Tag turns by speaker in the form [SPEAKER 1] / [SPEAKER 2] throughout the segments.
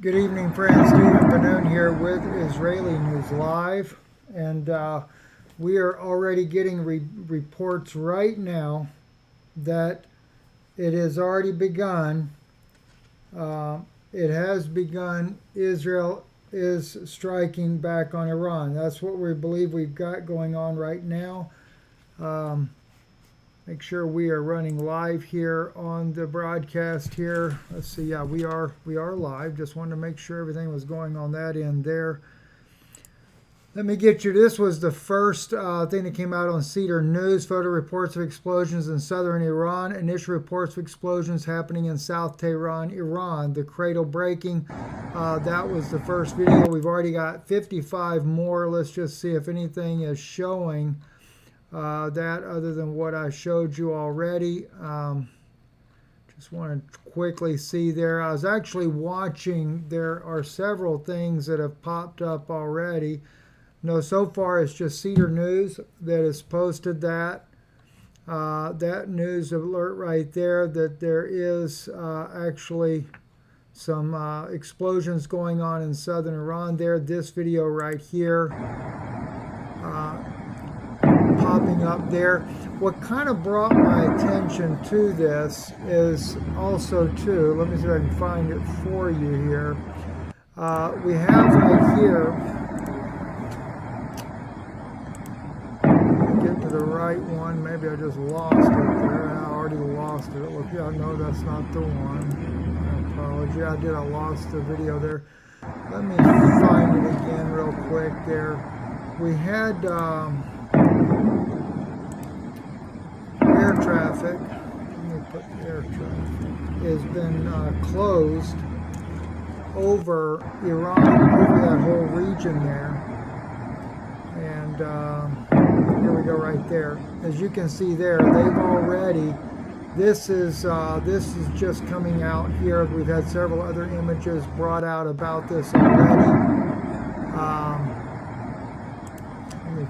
[SPEAKER 1] Good evening, friends. Stephen Benoon here with Israeli News Live, and we are already getting reports right now that it has already begun. It has begun. Israel is striking back on Iran. That's what we believe we've got going on right now. Make sure we are running live here on the broadcast here. Let's see, yeah, we are live. Just wanted to make sure everything was going on that end there. Let me get you, this was the first thing that came out on Cedar News. Photo reports of explosions in southern Iran. Initial reports of explosions happening in South Tehran, Iran. The cradle breaking. That was the first video. We've already got 55 more. Let's just see if anything is showing that other than what I showed you already. Just want to quickly see there. I was actually watching. There are several things that have popped up already. No, so far it's just Cedar News that has posted that. That news alert right there that there is actually some explosions going on in southern Iran there. This video right here popping up there. What kind of brought my attention to this is also too, let me see if I can find it for you here. We have right here, get to the right one, maybe I just lost it there. I already lost it. Look, yeah, no, that's not the one. I apologize. I did. I lost the video there. Let me find it again real quick there. We had air traffic. Let me put air traffic. Has been closed over Iran, over that whole region there. And here we go right there. As you can see there, they've already, this is just coming out here. We've had several other images brought out about this already. Let me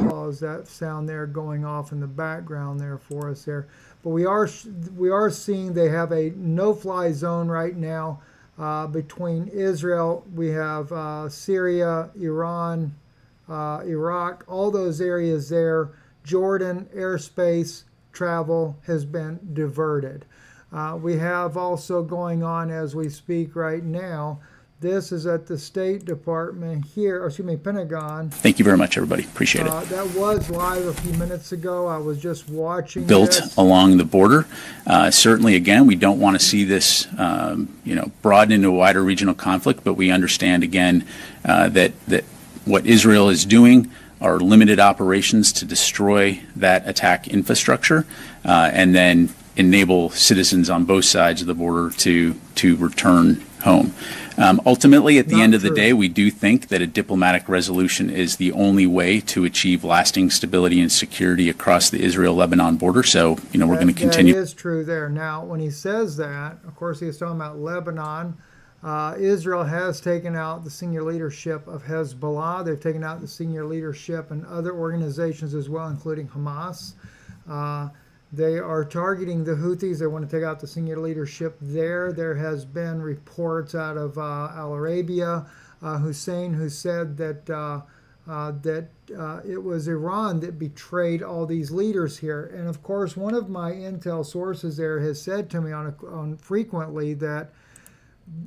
[SPEAKER 1] pause that sound there going off in the background there for us there. But we are seeing they have a no-fly zone right now between Israel. We have Syria, Iran, Iraq, all those areas there. Jordan airspace travel has been diverted. We have also going on as we speak right now. This is at the State Department here, or excuse me, Pentagon.
[SPEAKER 2] Thank you very much, everybody. Appreciate it.
[SPEAKER 1] That was live a few minutes ago. I was just watching
[SPEAKER 2] Built
[SPEAKER 1] this.
[SPEAKER 2] Along the border. Certainly, again, we don't want to see this, broaden into a wider regional conflict, but we understand, again, that what Israel is doing are limited operations to destroy that attack infrastructure and then enable citizens on both sides of the border to return home. Ultimately, at the end of the day, we do think that a diplomatic resolution is the only way to achieve lasting stability and security across the Israel-Lebanon border. So, we're going to continue.
[SPEAKER 1] That is true there. Now, when he says that, of course, he's talking about Lebanon. Israel has taken out the senior leadership of Hezbollah. They've taken out the senior leadership and other organizations as well, including Hamas. They are targeting the Houthis. They want to take out the senior leadership there. There has been reports out of Al Arabia, Hussein, who said that it was Iran that betrayed all these leaders here. And of course, one of my intel sources there has said to me on frequently that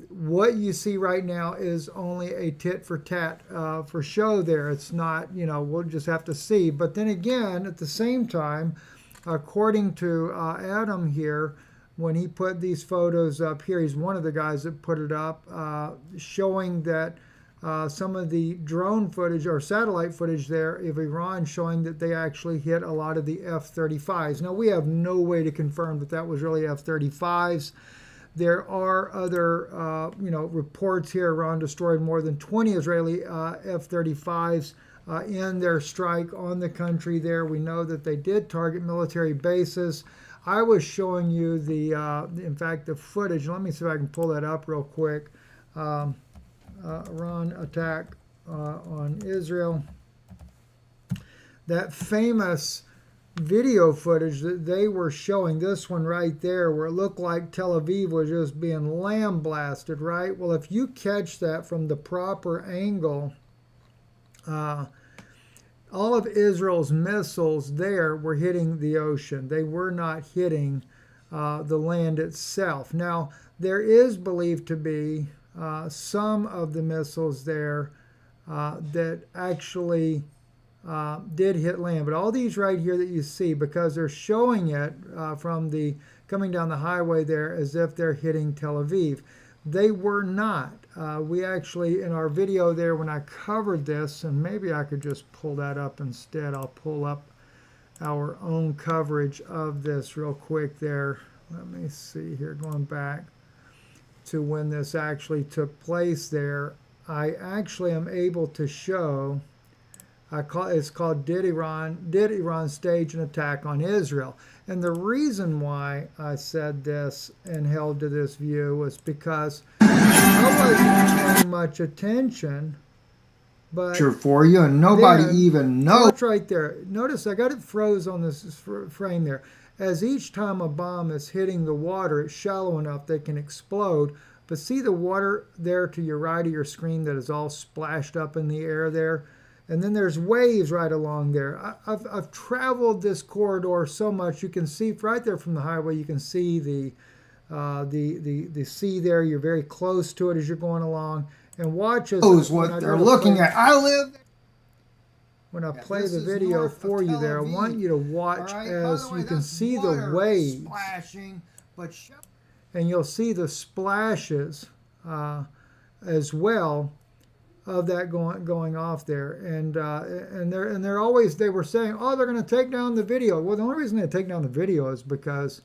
[SPEAKER 1] what you see right now is only a tit for tat for show there. It's not, we'll just have to see. But then again, at the same time, according to Adam here, when he put these photos up here, he's one of the guys that put it up, showing that some of the drone footage or satellite footage there of Iran showing that they actually hit a lot of the F-35s. Now, we have no way to confirm that that was really F-35s. There are other, reports here. Iran destroyed more than 20 Israeli F-35s in their strike on the country there. We know that they did target military bases. I was showing you in fact, the footage. Let me see if I can pull that up real quick. Iran attack on Israel. That famous video footage that they were showing, this one right there, where it looked like Tel Aviv was just being lambasted, right? Well, if you catch that from the proper angle, all of Israel's missiles there were hitting the ocean. They were not hitting the land itself. Now, there is believed to be some of the missiles there that actually did hit land. But all these right here that you see, because they're showing it from the coming down the highway there as if they're hitting Tel Aviv. They were not. We actually, in our video there, when I covered this, and maybe I could just pull that up instead. I'll pull up our own coverage of this real quick there. Let me see here, going back to when this actually took place there. I actually am able to show, it's called Did Iran Stage an Attack on Israel? And the reason why I said this and held to this view was because I wasn't paying much attention, but
[SPEAKER 3] for you, and nobody
[SPEAKER 1] then,
[SPEAKER 3] even knows.
[SPEAKER 1] Watch right there. Notice I got it froze on this frame there. As each time a bomb is hitting the water, it's shallow enough they can explode. But see the water there to your right of your screen that is all splashed up in the air there? And then there's waves right along there. I've traveled this corridor so much. You can see right there from the highway. You can see the sea there. You're very close to it as you're going along. And watch as
[SPEAKER 3] What they're looking at. I live.
[SPEAKER 1] When I play the video for you there, I want you to watch as you can see the waves
[SPEAKER 3] splashing, but
[SPEAKER 1] and you'll see the splashes as well of that going off there, and they're always, they were saying, oh, they're going to take down the video. Well, the only reason they take down the video is because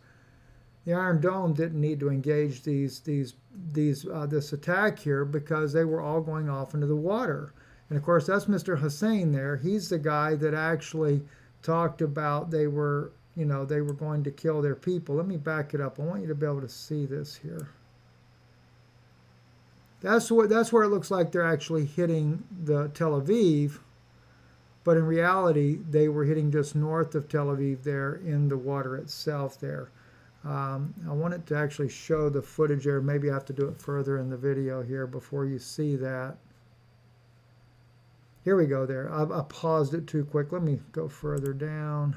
[SPEAKER 1] the Iron Dome didn't need to engage this attack here, because they were all going off into the water. And of course, that's Mr. Hussein there. He's the guy that actually talked about they were going to kill their people. Let me back it up. I want you to be able to see this here. That's where it looks like they're actually hitting the Tel Aviv, but in reality, they were hitting just north of Tel Aviv there in the water itself there. I want it to actually show the footage there. Maybe I have to do it further in the video here before you see that. Here we go there. I paused it too quick. Let me go further down.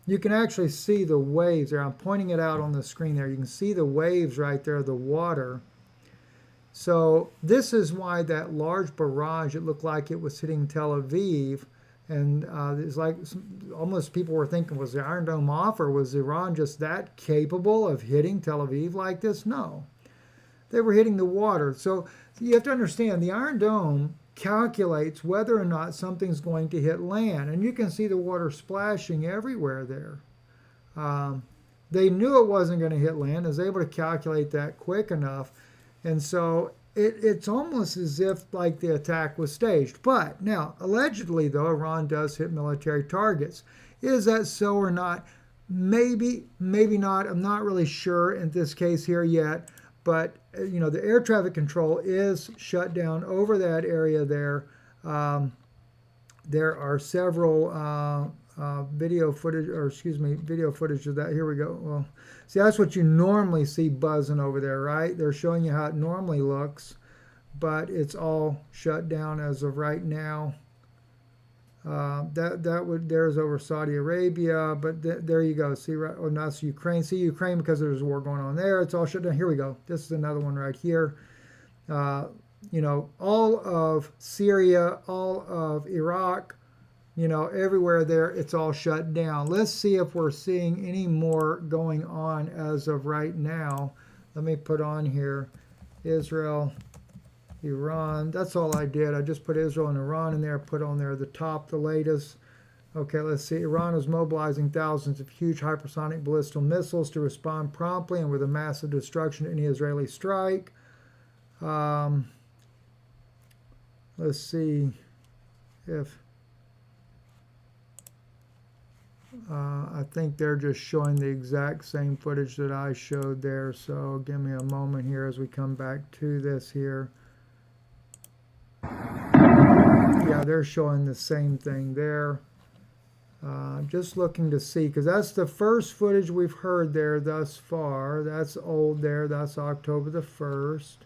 [SPEAKER 1] You can actually see the waves there. I'm pointing it out on the screen there. You can see the waves right there, the water. So this is why that large barrage, it looked like it was hitting Tel Aviv. And it's like almost people were thinking, was the Iron Dome off, or was Iran just that capable of hitting Tel Aviv like this? No. They were hitting the water. So you have to understand, the Iron Dome calculates whether or not something's going to hit land. And you can see the water splashing everywhere there. They knew it wasn't going to hit land. I was able to calculate that quick enough. And so it's almost as if like the attack was staged. But now, allegedly, though, Iran does hit military targets. Is that so or not? Maybe, maybe not. I'm not really sure in this case here yet. But, the air traffic control is shut down over that area there. There are several video footage of that. Here we go. Well, see, that's what you normally see buzzing over there, right? They're showing you how it normally looks, but it's all shut down as of right now. There's over Saudi Arabia, but there you go. See, right? Oh, no, that's Ukraine. See, Ukraine, because there's a war going on there. It's all shut down. Here we go. This is another one right here. All of Syria, all of Iraq, everywhere there, it's all shut down. Let's see if we're seeing any more going on as of right now. Let me put on here Israel, Iran. That's all I did. I just put Israel and Iran in there, put on there the top, the latest. Okay, let's see. Iran is mobilizing thousands of huge hypersonic ballistic missiles to respond promptly and with a massive destruction to any Israeli strike. Let's see if I think they're just showing the exact same footage that I showed there. So give me a moment here as we come back to this here. yeah, they're showing the same thing there. Just looking to see, because that's the first footage we've heard there thus far. That's old there. That's October the 1st.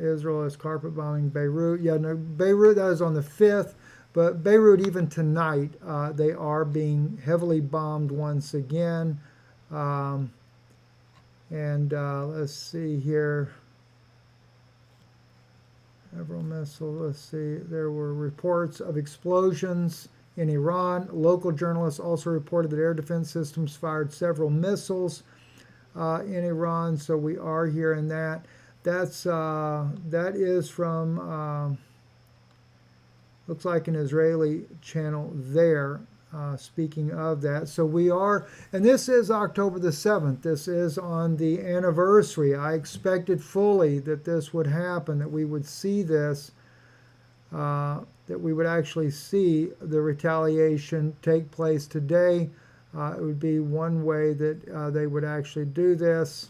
[SPEAKER 1] Israel is carpet bombing Beirut. Yeah, no, Beirut, that was on the 5th. But Beirut, even tonight, they are being heavily bombed once again. Let's see here. Several missiles. Let's see. There were reports of explosions in Iran. Local journalists also reported that air defense systems fired several missiles in Iran. So we are hearing that. That is from looks like an Israeli channel there. Speaking of that, so we are, and this is October the 7th. This is on the anniversary. I expected fully that this would happen, that we would see this, that we would actually see the retaliation take place today. It would be one way that they would actually do this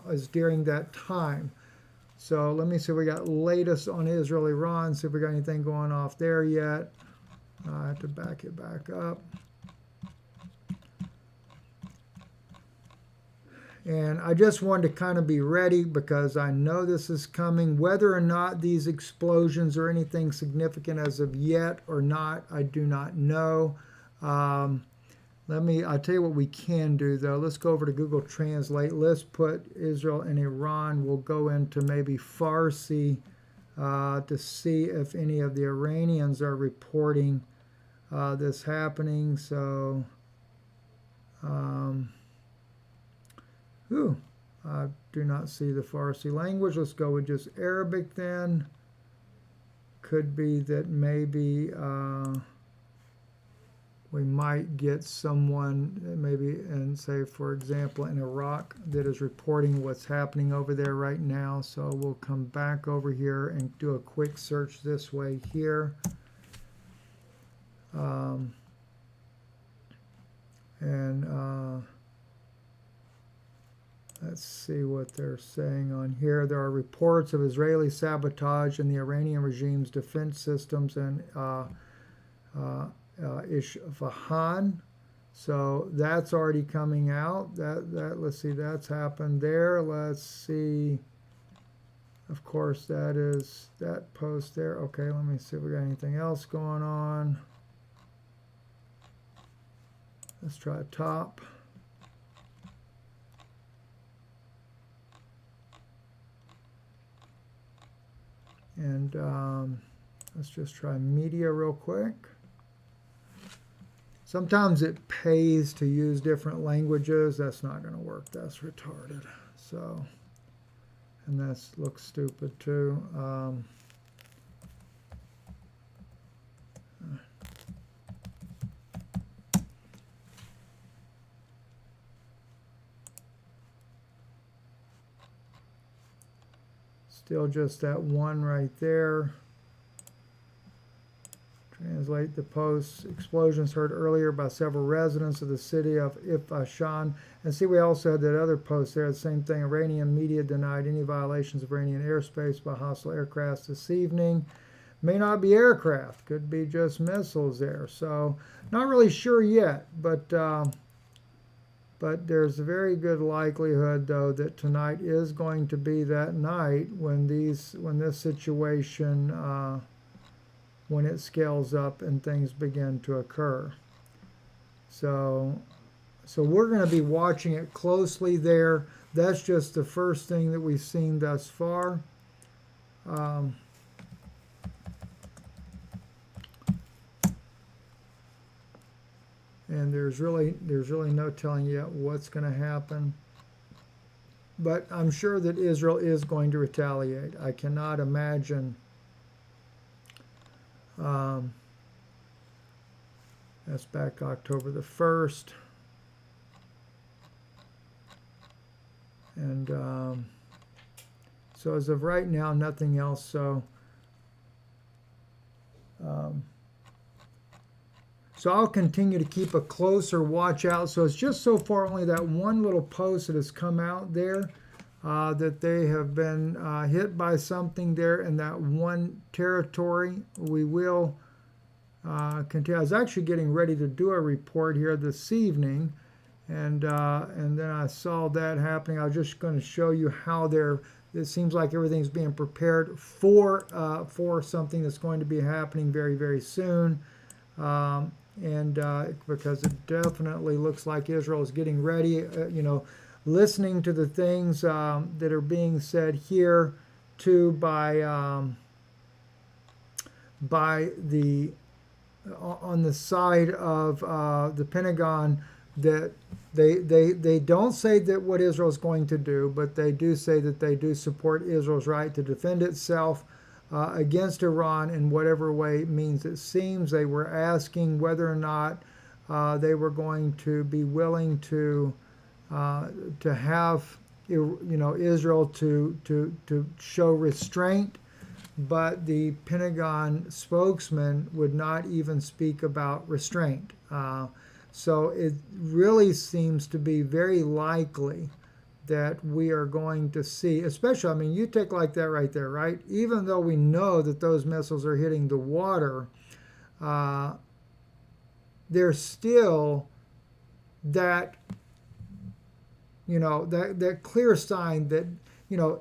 [SPEAKER 1] is during that time. So let me see if we got latest on Israel, Iran, see if we got anything going off there yet. I have to back it back up. And I just wanted to kind of be ready because I know this is coming. Whether or not these explosions are anything significant as of yet or not, I do not know. I'll tell you what we can do though. Let's go over to Google Translate. Let's put Israel and Iran. We'll go into maybe Farsi to see if any of the Iranians are reporting this happening. So, I do not see the Farsi language. Let's go with just Arabic then. Could be that maybe we might get someone maybe, and say, for example, in Iraq that is reporting what's happening over there right now. So we'll come back over here and do a quick search this way here. Let's see what they're saying on here. There are reports of Israeli sabotage in the Iranian regime's defense systems and Isfahan. So that's already coming out. Let's see, that's happened there. Let's see. Of course, that is that post there. Okay, let me see if we got anything else going on. Let's try top. And let's just try media real quick. Sometimes it pays to use different languages. That's not going to work. That's retarded. So, and that looks stupid too. Still just that one right there. Translate the post. Explosions heard earlier by several residents of the city of Isfahan. And see, we also had that other post there, the same thing. Iranian media denied any violations of Iranian airspace by hostile aircraft this evening. May not be aircraft, could be just missiles there. So, not really sure yet, but there's a very good likelihood, though, that tonight is going to be that night when this situation, when it scales up and things begin to occur. So we're going to be watching it closely there. That's just the first thing that we've seen thus far. And there's really no telling yet what's going to happen. But I'm sure that Israel is going to retaliate. I cannot imagine. That's back October the 1st. And so as of right now, nothing else. So I'll continue to keep a closer watch out. So it's just so far only that one little post that has come out there. that they have been hit by something there in that one territory. We will continue. I was actually getting ready to do a report here this evening, and then I saw that happening. I was just going to show you how it seems like everything's being prepared for something that's going to be happening very, very soon. Because it definitely looks like Israel is getting ready, listening to the things that are being said here too by the on the side of the Pentagon, that they don't say that what Israel is going to do, but they do say that they do support Israel's right to defend itself against Iran in whatever way means it seems. They were asking whether or not they were going to be willing to have Israel to show restraint, but the Pentagon spokesman would not even speak about restraint. So it really seems to be very likely that we are going to see, especially, I mean, you take like that right there, right? Even though we know that those missiles are hitting the water, there's still that, that clear sign that,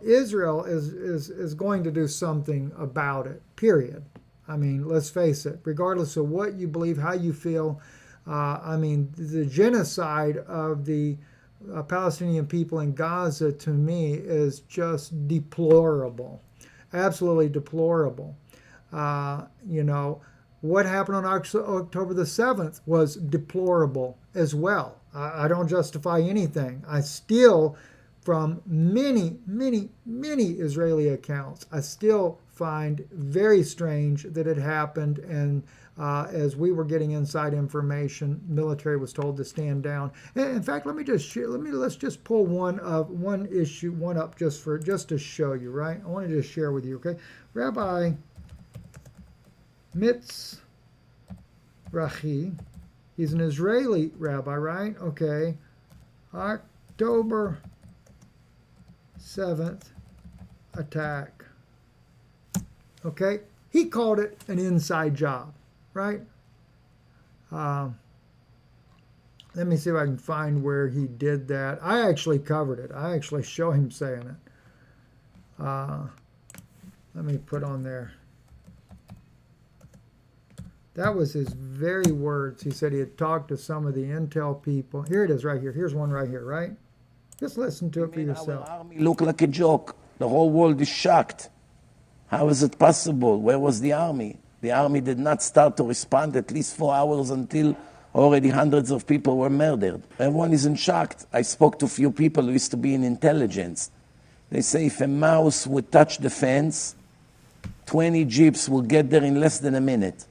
[SPEAKER 1] Israel is going to do something about it, period. I mean, let's face it, regardless of what you believe, how you feel, I mean, the genocide of the Palestinian people in Gaza, to me, is just deplorable, absolutely deplorable. What happened on October the 7th was deplorable as well. I don't justify anything. I still, from many, many, many Israeli accounts, I still find very strange that it happened, and as we were getting inside information, military was told to stand down. And in fact, let's just pull one up just to show you, right? I wanted to share with you, okay? Rabbi Mitzrahi, he's an Israeli rabbi, right? Okay. October 7th attack. Okay? He called it an inside job, right? Let me see if I can find where he did that. I actually covered it. I actually show him saying it. Let me put on there. That was his very words. He said he had talked to some of the intel people. Here it is right here. Here's one right here, right? Just listen to it for yourself.
[SPEAKER 4] Our army looked like a joke. The whole world is shocked. How is it possible? Where was the army? The army did not start to respond at least 4 hours until already hundreds of people were murdered. Everyone is in shock. I spoke to a few people who used to be in intelligence. They say if a mouse would touch the fence, 20 jeeps will get there in less than a minute.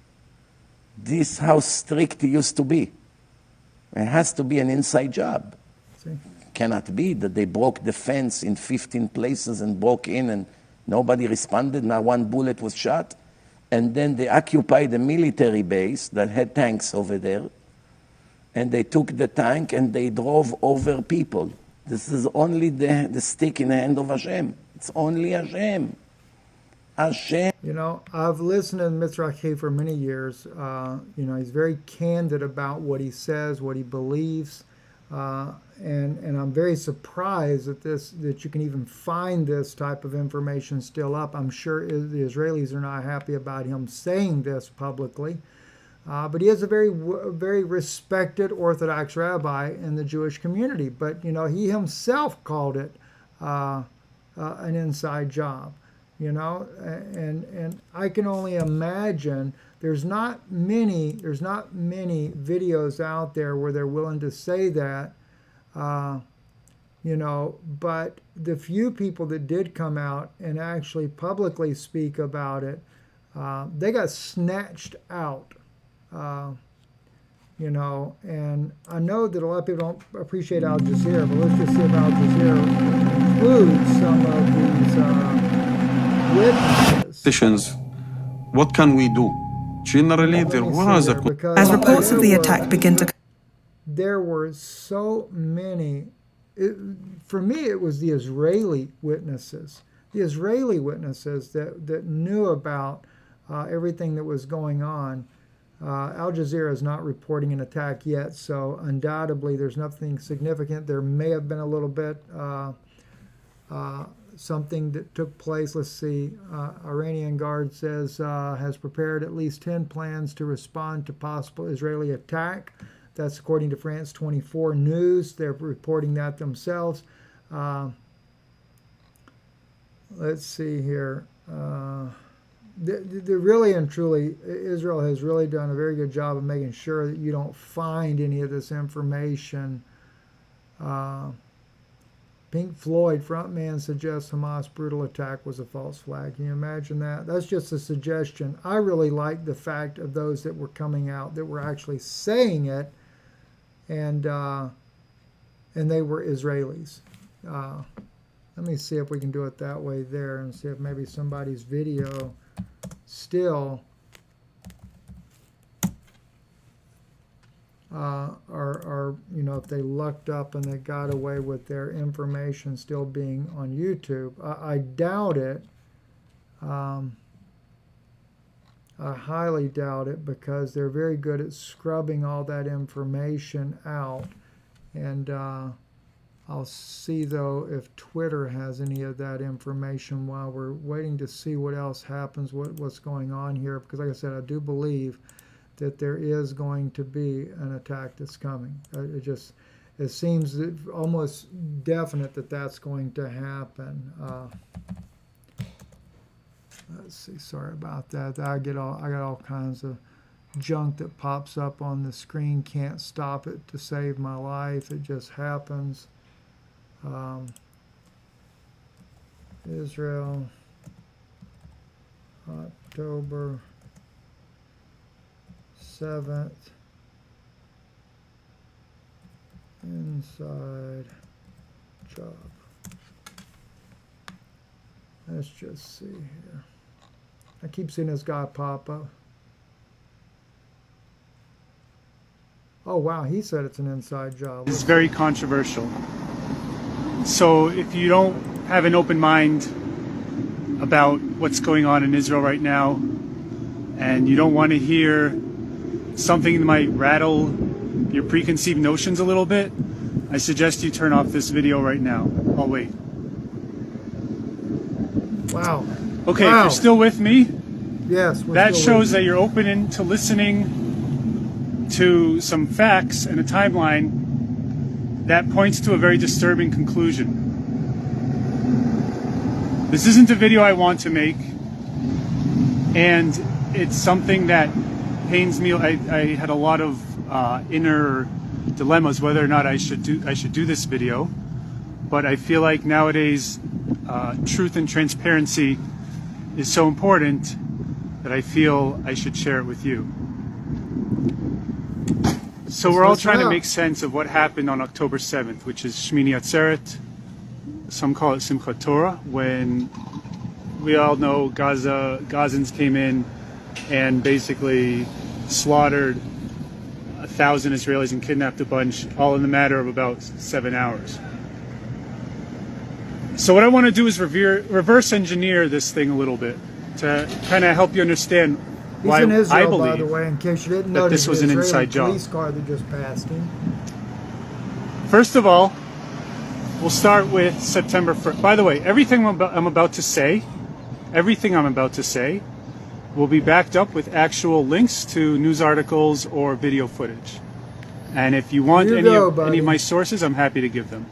[SPEAKER 4] This is how strict it used to be. It has to be an inside job.
[SPEAKER 1] See?
[SPEAKER 4] Cannot be that they broke the fence in 15 places and broke in and nobody responded, not one bullet was shot. And then they occupied a military base that had tanks over there. And they took the tank and they drove over people. This is only the stick in the hand of Hashem. It's only Hashem. Hashem.
[SPEAKER 1] I've listened to Mitzrahi for many years. He's very candid about what he says, what he believes. And I'm very surprised that you can even find this type of information still up. I'm sure the Israelis are not happy about him saying this publicly. But he is a very, very respected Orthodox rabbi in the Jewish community. But, he himself called it an inside job, and I can only imagine there's not many videos out there where they're willing to say that, but the few people that did come out and actually publicly speak about it, they got snatched out. And I know that a lot of people don't appreciate Al Jazeera, but let's just see if Al Jazeera includes some of these witnesses.
[SPEAKER 5] What can we do? Generally, there was a...
[SPEAKER 6] As reports of the attack begin to...
[SPEAKER 1] There were so many for me, it was the Israeli witnesses. The Israeli witnesses that knew about everything that was going on. Al Jazeera is not reporting an attack yet, so undoubtedly there's nothing significant. There may have been a little bit something that took place. Let's see. Iranian Guard says has prepared at least 10 plans to respond to possible Israeli attack. That's according to France 24 News. They're reporting that themselves. Let's see here. They're really and truly, Israel has really done a very good job of making sure that you don't find any of this information. Pink Floyd frontman suggests Hamas brutal attack was a false flag. Can you imagine that? That's just a suggestion. I really like the fact of those that were coming out that were actually saying it, and they were Israelis. Let me see if we can do it that way there, and see if maybe somebody's video still are if they lucked up and they got away with their information still being on YouTube. I doubt it. I highly doubt it, because they're very good at scrubbing all that information out. And I'll see, though, if Twitter has any of that information while we're waiting to see what else happens, what's going on here. Because, like I said, I do believe that there is going to be an attack that's coming. It seems almost definite that that's going to happen. Let's see. Sorry about that. I got all kinds of junk that pops up on the screen. Can't stop it to save my life. It just happens. Israel, October 7th, inside job. Let's just see here. I keep seeing this guy pop up. Oh wow, he said it's an inside job.
[SPEAKER 6] It's very controversial. So if you don't have an open mind about what's going on in Israel right now, and you don't want to hear something that might rattle your preconceived notions a little bit, I suggest you turn off this video right now. I'll wait.
[SPEAKER 1] Wow.
[SPEAKER 6] Okay,
[SPEAKER 1] Wow.
[SPEAKER 6] if you're still with me,
[SPEAKER 1] Yes.
[SPEAKER 6] that shows that you're open to listening to some facts and a timeline that points to a very disturbing conclusion. This isn't a video I want to make, and it's something that pains me. I had a lot of inner dilemmas whether or not I should do this video, but I feel like nowadays truth and transparency is so important that I feel I should share it with you. So we're all trying to make sense of what happened on October 7th, which is Shmini Atzeret. Some call it Simchat Torah, when we all know Gazans came in and basically slaughtered 1,000 Israelis and kidnapped a bunch, all in the matter of about 7 hours. So what I want to do is reverse engineer this thing a little bit to kind of help you understand why
[SPEAKER 1] He's in Israel,
[SPEAKER 6] I believe,
[SPEAKER 1] by the way, in case you didn't
[SPEAKER 6] that
[SPEAKER 1] notice,
[SPEAKER 6] this was an
[SPEAKER 1] the Israeli
[SPEAKER 6] inside job.
[SPEAKER 1] police car that just passed him.
[SPEAKER 6] First of all, we'll start with September 1st. By the way, everything I'm about to say will be backed up with actual links to news articles or video footage. And if you want any of my sources, I'm happy to give them.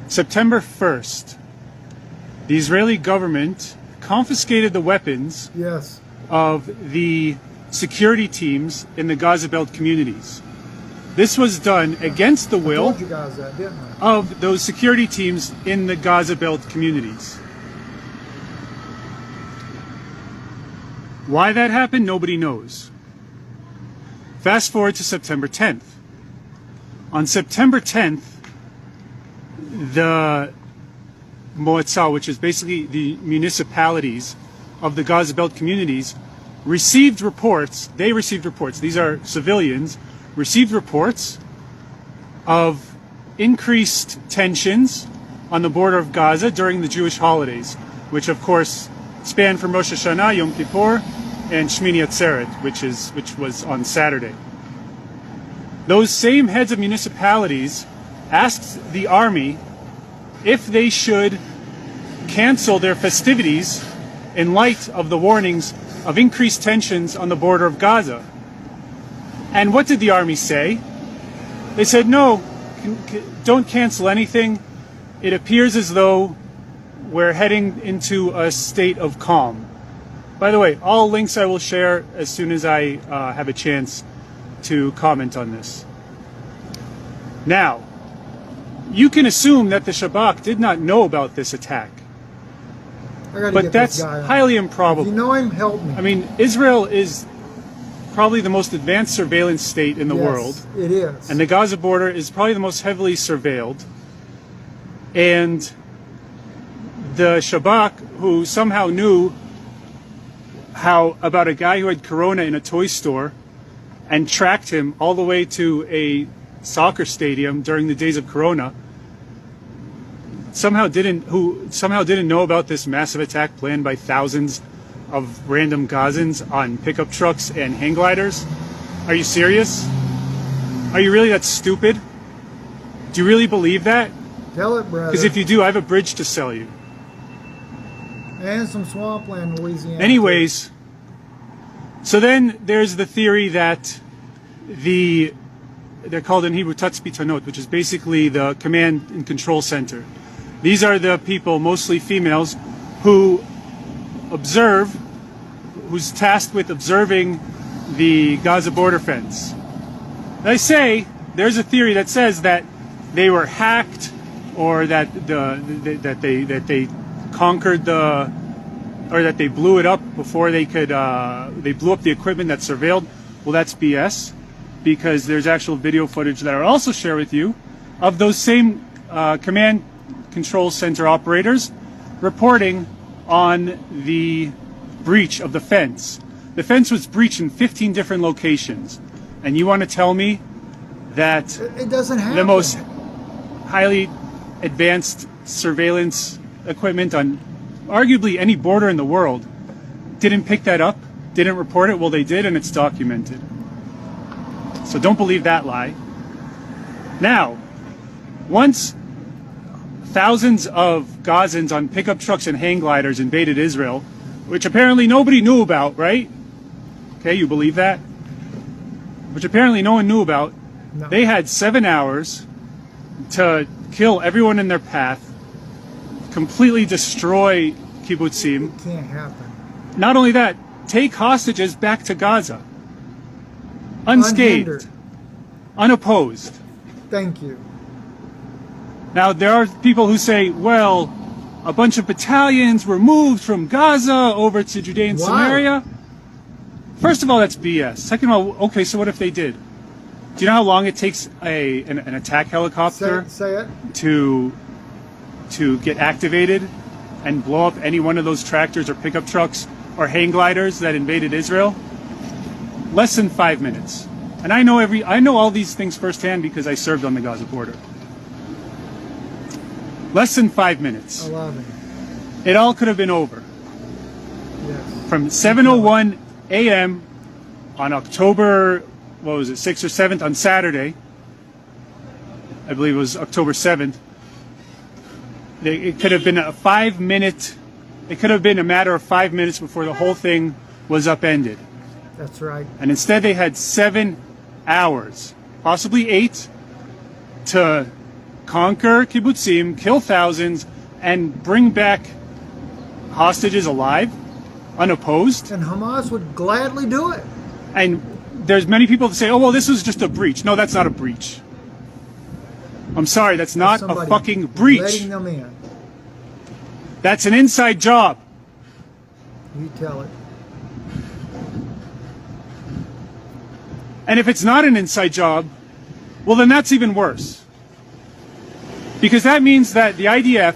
[SPEAKER 6] September 1st, the Israeli government confiscated the weapons
[SPEAKER 1] Yes.
[SPEAKER 6] of the security teams in the Gaza Belt communities. This was done against the
[SPEAKER 1] I
[SPEAKER 6] will
[SPEAKER 1] told you guys that, didn't I?
[SPEAKER 6] of those security teams in the Gaza Belt communities. Why that happened, nobody knows. Fast forward to September 10th. On September 10th, the Moatzah, which is basically the municipalities of the Gaza Belt communities, received reports. These are civilians, received reports of increased tensions on the border of Gaza during the Jewish holidays, which of course span from Rosh Hashanah, Yom Kippur, and Shmini Atzeret, which was on Saturday. Those same heads of municipalities asked the army if they should cancel their festivities in light of the warnings of increased tensions on the border of Gaza. And what did the army say? They said, no, don't cancel anything. It appears as though we're heading into a state of calm. By the way, all links I will share as soon as I have a chance to comment on this. Now, you can assume that the Shabak did not know about this attack,
[SPEAKER 1] I gotta
[SPEAKER 6] but
[SPEAKER 1] get
[SPEAKER 6] that's
[SPEAKER 1] this guy on.
[SPEAKER 6] highly
[SPEAKER 1] If
[SPEAKER 6] improbable.
[SPEAKER 1] you know him, help me.
[SPEAKER 6] I mean, Israel is probably the most advanced surveillance state in the
[SPEAKER 1] Yes,
[SPEAKER 6] world,
[SPEAKER 1] it is.
[SPEAKER 6] and the Gaza border is probably the most heavily surveilled. And the Shabak, who somehow knew about a guy who had corona in a toy store and tracked him all the way to a soccer stadium during the days of corona, somehow didn't know about this massive attack planned by thousands of random Gazans on pickup trucks and hang gliders. Are you serious? Are you really that stupid? Do you really believe that?
[SPEAKER 1] Tell it, brother.
[SPEAKER 6] Because if you do, I have a bridge to sell you.
[SPEAKER 1] And some swampland in Louisiana.
[SPEAKER 6] Anyways, so then there's the theory that they're called in Hebrew Tatzpitanot, which is basically the command and control center. These are the people, mostly females, who's tasked with observing the Gaza border fence. I say there's a theory that says that they were hacked, or that they conquered or that they blew it up before they could. They blew up the equipment that surveilled. Well, that's BS, because there's actual video footage that I'll also share with you of those same command control center operators reporting on the breach of the fence. The fence was breached in 15 different locations, and you want to tell me that
[SPEAKER 1] It doesn't happen.
[SPEAKER 6] the most highly advanced surveillance equipment on arguably any border in the world didn't pick that up, didn't report it? Well, they did, and it's documented. So don't believe that lie. Now, once thousands of Gazans on pickup trucks and hang gliders invaded Israel, which apparently nobody knew about, right? Okay, you believe that? Which apparently no one knew about.
[SPEAKER 1] No.
[SPEAKER 6] They had 7 hours to kill everyone in their path, completely destroy kibbutzim.
[SPEAKER 1] Can't happen.
[SPEAKER 6] Not only that, take hostages back to Gaza. Unscathed,
[SPEAKER 1] Unhindered.
[SPEAKER 6] unopposed.
[SPEAKER 1] Thank you.
[SPEAKER 6] Now, there are people who say, well, a bunch of battalions were moved from Gaza over to Judea and
[SPEAKER 1] Why?
[SPEAKER 6] Samaria. First of all, that's BS. Second of all, okay, so what if they did? Do you know how long it takes an attack helicopter
[SPEAKER 1] Say it.
[SPEAKER 6] to get activated and blow up any one of those tractors or pickup trucks or hang gliders that invaded Israel? Less than 5 minutes. And I know all these things firsthand because I served on the Gaza border. Less than 5 minutes.
[SPEAKER 1] 11.
[SPEAKER 6] It all could have been over.
[SPEAKER 1] Yes.
[SPEAKER 6] From 7:01 a.m. on October, 6th or 7th on Saturday, I believe it was October 7th, it could have been it could have been a matter of 5 minutes before the whole thing was upended.
[SPEAKER 1] That's right.
[SPEAKER 6] And instead they had 7 hours, possibly 8, to conquer kibbutzim, kill thousands, and bring back hostages alive, unopposed.
[SPEAKER 1] And Hamas would gladly do it.
[SPEAKER 6] And there's many people that say, oh, well, this was just a breach. No, that's not a breach. I'm sorry, that's not a
[SPEAKER 1] Somebody
[SPEAKER 6] fucking breach.
[SPEAKER 1] Letting them in.
[SPEAKER 6] That's an inside job.
[SPEAKER 1] You tell it.
[SPEAKER 6] And if it's not an inside job, well, then that's even worse. Because that means that the IDF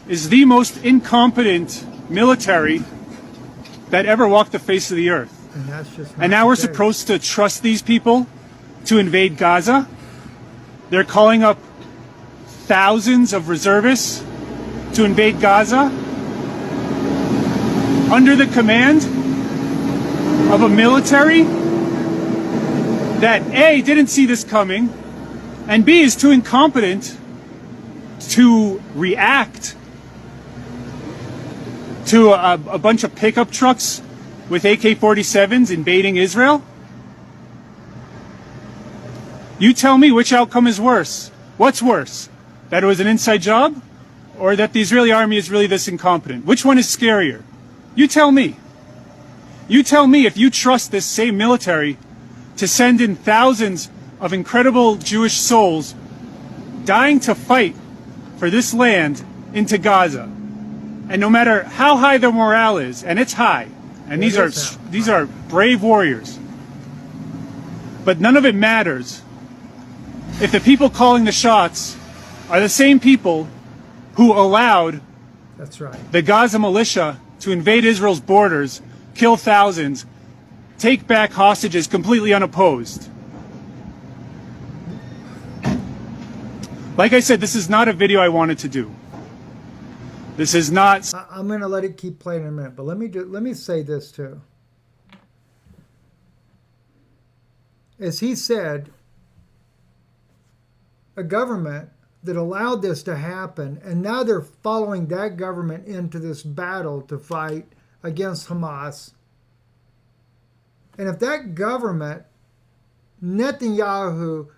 [SPEAKER 6] is the most incompetent military that ever walked the face of the earth.
[SPEAKER 1] And that's just.
[SPEAKER 6] And
[SPEAKER 1] not
[SPEAKER 6] now
[SPEAKER 1] the
[SPEAKER 6] we're
[SPEAKER 1] case.
[SPEAKER 6] supposed to trust these people to invade Gaza. They're calling up thousands of reservists to invade Gaza under the command of a military that A, didn't see this coming, and B, is too incompetent to react to a bunch of pickup trucks with AK-47s invading Israel? You tell me which outcome is worse. What's worse? That it was an inside job? Or that the Israeli army is really this incompetent? Which one is scarier? You tell me. You tell me if you trust this same military to send in thousands of incredible Jewish souls dying to fight for this land into Gaza. And no matter how high their morale is, and it's high, and these are brave warriors, but none of it matters if the people calling the shots are the same people who allowed
[SPEAKER 1] That's right.
[SPEAKER 6] the Gaza militia to invade Israel's borders, kill thousands, take back hostages completely unopposed. Like I said, this is not a video I wanted to do. This is not.
[SPEAKER 1] I'm going to let it keep playing in a minute, but let me say this too. As he said, a government that allowed this to happen, and now they're following that government into this battle to fight against Hamas. And if that government, Netanyahu,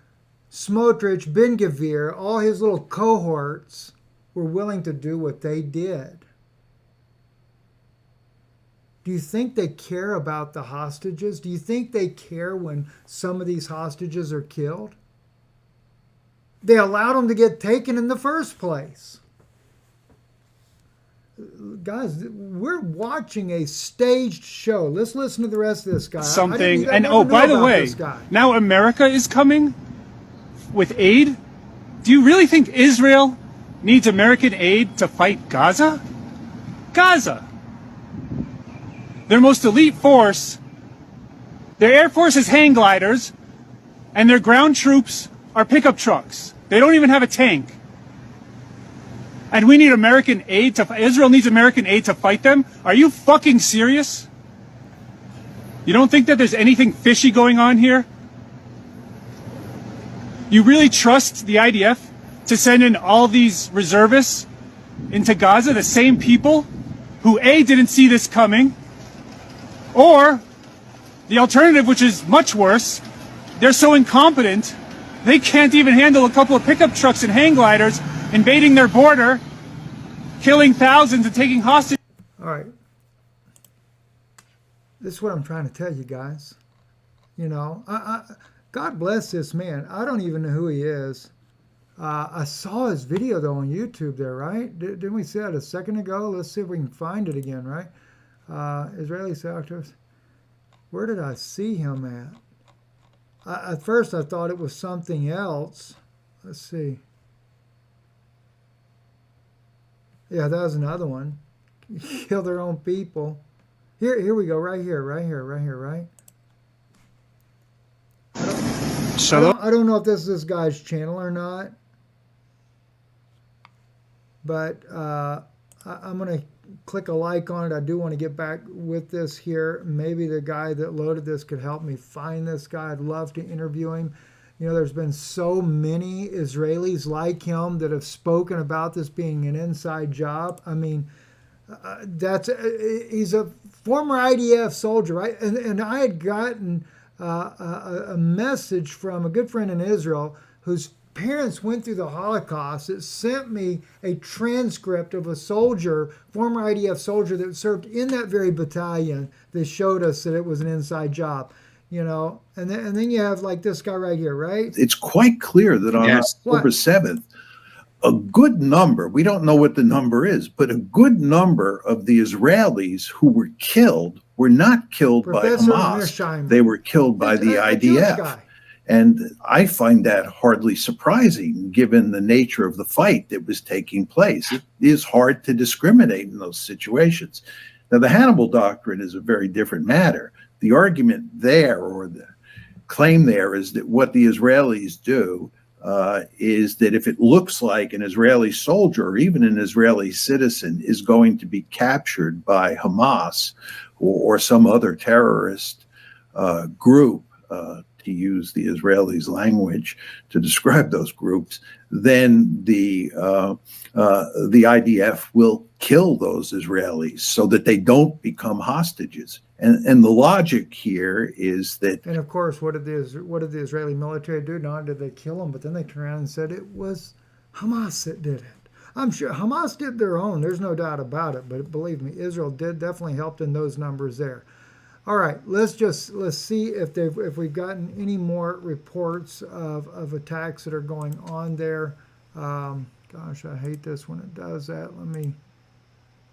[SPEAKER 1] Smotrich, Ben-Gvir, all his little cohorts were willing to do what they did, do you think they care about the hostages? Do you think they care when some of these hostages are killed? They allowed them to get taken in the first place. Guys, we're watching a staged show. Let's listen to the rest of this guy.
[SPEAKER 6] Something. And oh, by the way, now America is coming with aid. Do you really think Israel needs American aid to fight Gaza? Gaza. Their most elite force, their air force is hang gliders, and their ground troops are pickup trucks. They don't even have a tank. And we need American aid to, Israel needs American aid to fight them? Are you fucking serious? You don't think that there's anything fishy going on here? You really trust the IDF to send in all these reservists into Gaza, the same people who A, didn't see this coming, or the alternative, which is much worse, they're so incompetent they can't even handle a couple of pickup trucks and hang gliders invading their border, killing thousands and taking hostage.
[SPEAKER 1] All right. This is what I'm trying to tell you guys. You know, God bless this man. I don't even know who he is. I saw his video, though, on YouTube there, right? Didn't we see that a second ago? Let's see if we can find it again, right? Israeli sectors. Where did I see him at? At first, I thought it was something else. Let's see. Yeah, that was another one. Kill their own people. Here we go. Right here, right? I don't know if this is this guy's channel or not. But I'm going to click a like on it. I do want to get back with this here. Maybe the guy that loaded this could help me find this guy. I'd love to interview him. You know, there's been so many Israelis like him that have spoken about this being an inside job. I mean, he's a former IDF soldier, right? And I had gotten a message from a good friend in Israel whose parents went through the Holocaust. It sent me a transcript of a soldier, former IDF soldier that served in that very battalion, that showed us that it was an inside job. You know, and then you have like this guy right here, right?
[SPEAKER 7] It's quite clear that on October 7th, a good number, we don't know what the number is, but a good number of the Israelis who were killed were not killed by Hamas. They were killed by the IDF. And I find that hardly surprising, given the nature of the fight that was taking place. It is hard to discriminate in those situations. Now, the Hannibal Doctrine is a very different matter. The argument there, or the claim there, is that what the Israelis do is that if it looks like an Israeli soldier or even an Israeli citizen is going to be captured by Hamas or some other terrorist group, to use the Israelis' language to describe those groups, then the IDF will kill those Israelis so that they don't become hostages. And the logic here is that.
[SPEAKER 1] And of course, what did the Israeli military do? Not only did they kill them, but then they turned around and said it was Hamas that did it. I'm sure Hamas did their own. There's no doubt about it. But believe me, Israel did definitely helped in those numbers there. All right, let's see if we've gotten any more reports of attacks that are going on there. Gosh, I hate this when it does that. Let me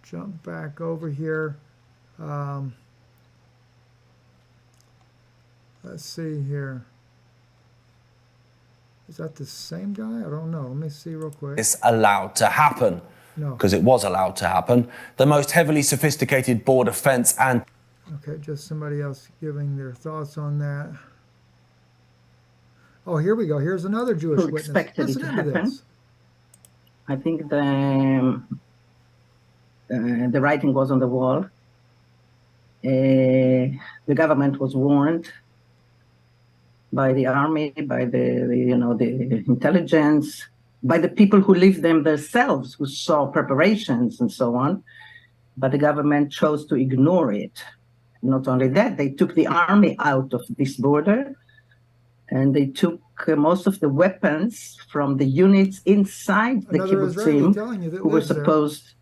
[SPEAKER 1] jump back over here. Let's see here. Is that the same guy? I don't know. Let me see real quick.
[SPEAKER 8] It's allowed to happen.
[SPEAKER 1] No.
[SPEAKER 8] Because it was allowed to happen. The most heavily sophisticated border fence and...
[SPEAKER 1] Okay, just somebody else giving their thoughts on that. Oh, here we go. Here's another Jewish witness.
[SPEAKER 9] Expected it to happen.
[SPEAKER 1] This.
[SPEAKER 9] I think the writing was on the wall. The government was warned by the army, by the intelligence, by the people who lived them themselves, who saw preparations and so on. But the government chose to ignore it. Not only that, they took the army out of this border, and they took most of the weapons from the units inside the kibbutzim who were supposed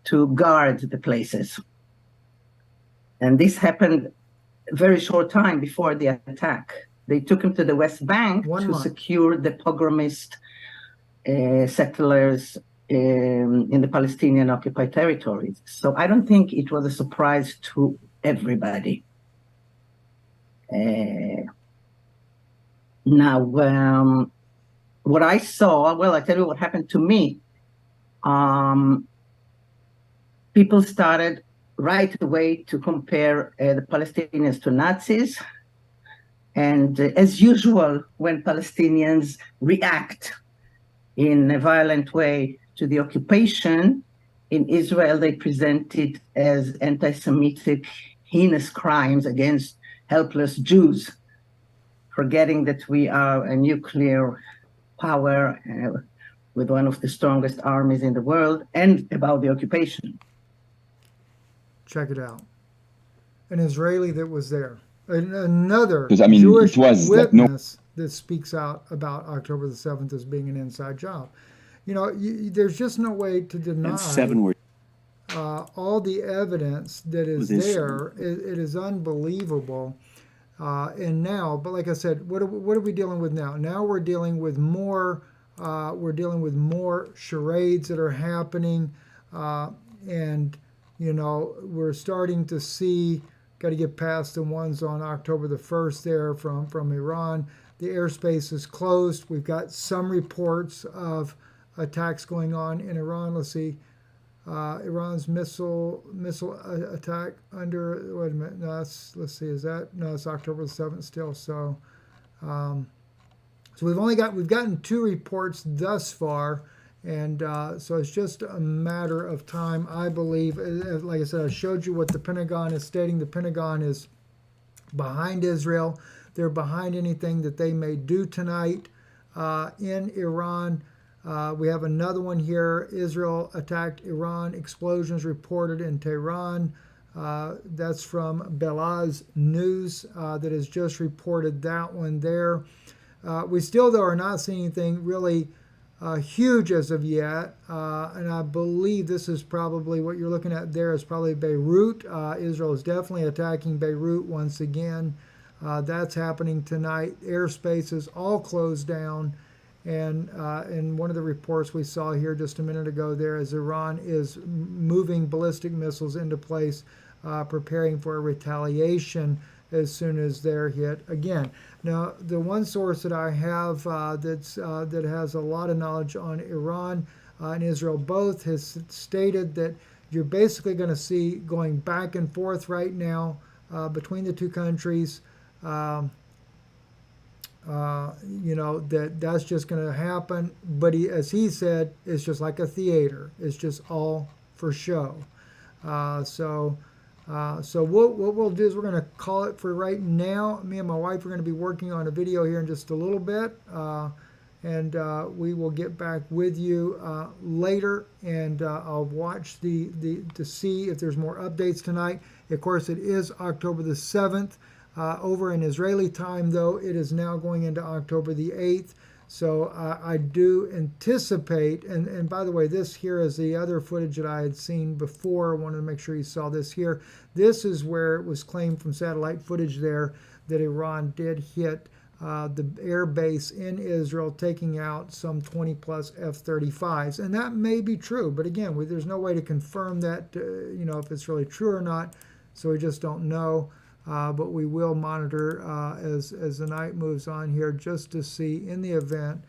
[SPEAKER 9] to guard the places. And this happened a very short time before the attack. They took him to the West Bank to secure the pogromist settlers in the Palestinian occupied territories. So I don't think it was a surprise to everybody. Now, what I saw, well, I tell you what happened to me. People started right away to compare the Palestinians to Nazis. And as usual, when Palestinians react in a violent way to the occupation, in Israel, they present it as anti-Semitic, heinous crimes against helpless Jews, forgetting that we are a nuclear power with one of the strongest armies in the world, and about the occupation.
[SPEAKER 1] Check it out. An Israeli that was there. Another
[SPEAKER 10] Jewish
[SPEAKER 1] witness that speaks out about October the 7th as being an inside job. You know, there's just no way to deny all the evidence that is there. It is unbelievable. And now, but like I said, what are we dealing with now? Now we're dealing with more. We're dealing with more charades that are happening, and you know we're starting to see. Got to get past the ones on October the 1st there from Iran. The airspace is closed. We've got some reports of attacks going on in Iran. Let's see. Iran's missile attack under, wait a minute, no, let's see, is that, no, it's October the 7th still. So we've gotten 2 reports thus far. And so it's just a matter of time, I believe. Like I said, I showed you what the Pentagon is stating. The Pentagon is behind Israel. They're behind anything that they may do tonight in Iran. We have another one here. Israel attacked Iran. Explosions reported in Tehran. That's from Belaz News that has just reported that one there. We still, though, are not seeing anything really huge as of yet, and I believe this is probably what you're looking at there is probably Beirut. Israel is definitely attacking Beirut once again. That's happening tonight. Airspace is all closed down, and in one of the reports we saw here just a minute ago there is Iran is moving ballistic missiles into place, preparing for a retaliation as soon as they're hit again. Now, the one source that I have that has a lot of knowledge on Iran and Israel both has stated that you're basically going to see going back and forth right now between the two countries. that's just going to happen. But as he said, it's just like a theater. It's just all for show. So what we'll do is we're going to call it for right now. Me and my wife are going to be working on a video here in just a little bit, and we will get back with you later, and I'll watch to see if there's more updates tonight. Of course, it is October the 7th. Over in Israeli time, though, it is now going into October the 8th. So I do anticipate, and by the way, this here is the other footage that I had seen before. I wanted to make sure you saw this here. This is where it was claimed from satellite footage there that Iran did hit the air base in Israel, taking out some 20 plus F-35s. And that may be true, but again, there's no way to confirm that, if it's really true or not. So we just don't know. But we will monitor as the night moves on here, just to see in the event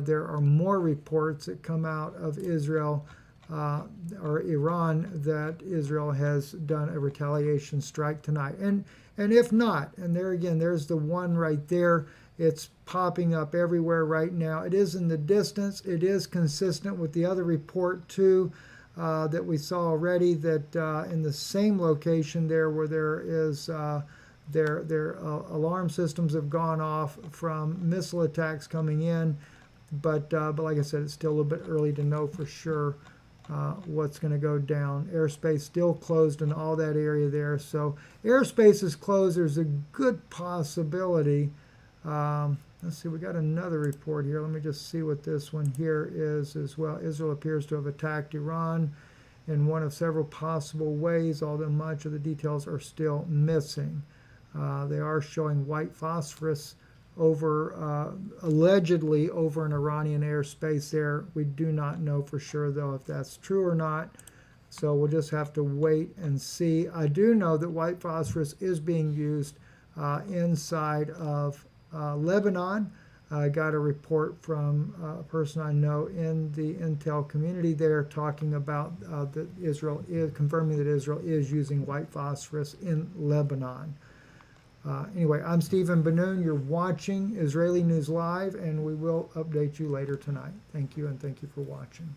[SPEAKER 1] there are more reports that come out of Israel or Iran that Israel has done a retaliation strike tonight. And if not, and there again, there's the one right there. It's popping up everywhere right now. It is in the distance. It is consistent with the other report too. That we saw already, that in the same location there where there is their alarm systems have gone off from missile attacks coming in, but like I said, it's still a little bit early to know for sure what's going to go down. Airspace still closed in all that area there, so airspace is closed. There's a good possibility. Let's see, we got another report here. Let me just see what this one here is as well. Israel appears to have attacked Iran in one of several possible ways, although much of the details are still missing. They are showing white phosphorus allegedly over an Iranian airspace there. We do not know for sure, though, if that's true or not. So we'll just have to wait and see. I do know that white phosphorus is being used inside of Lebanon. I got a report from a person I know in the intel community there talking about that Israel is confirming that Israel is using white phosphorus in Lebanon. Anyway, I'm Stephen Benoon. You're watching Israeli News Live, and we will update you later tonight. Thank you, and thank you for watching.